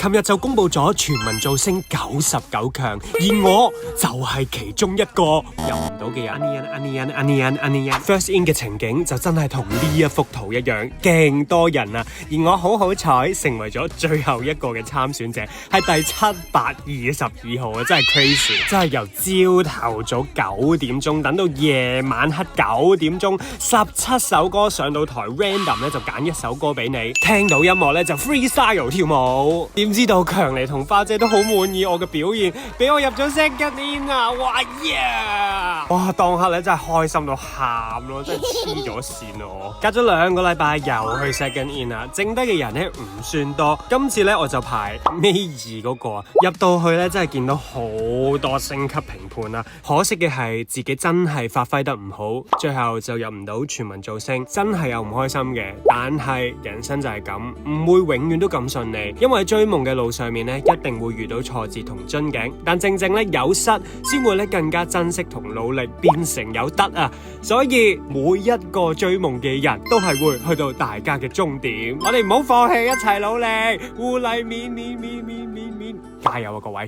琴日就公布咗全民造星99強，而我就係其中一個入唔到嘅人。First in 嘅情景就真係同呢一幅圖一樣，勁多人啊！而我好彩成為咗最後一個嘅參選者，係第722號啊！真係 crazy， 真係由朝頭早9點鐘等到夜晚黑9點鐘，17首歌上到台 random 咧就揀一首歌俾你，聽到音樂咧就 freestyle 跳舞。點知道強尼同花姐都好滿意我嘅表現，俾我入咗 second in 啊！哇 yeah！ 哇當刻咧真係開心到喊咯，真係黐咗線咯！隔咗2個禮拜又去 second in 啦，剩低嘅人咧唔算多，今次咧我就排尾2嗰個啊！入到去咧真係見到好多星級評判啦，可惜嘅係自己真係發揮得唔好，最後就入唔到全民造星，真係有唔開心嘅。但係人生就係咁，唔會永遠都咁順利，因為追夢嘅路上面咧，一定會遇到挫折同樽頸，但正正咧有失，先會咧更加珍惜同努力，變成有得啊！所以每一個追夢嘅人都係會去到大家嘅終點，我哋唔好放棄，一齊努力，互勵勉，加油啊各位！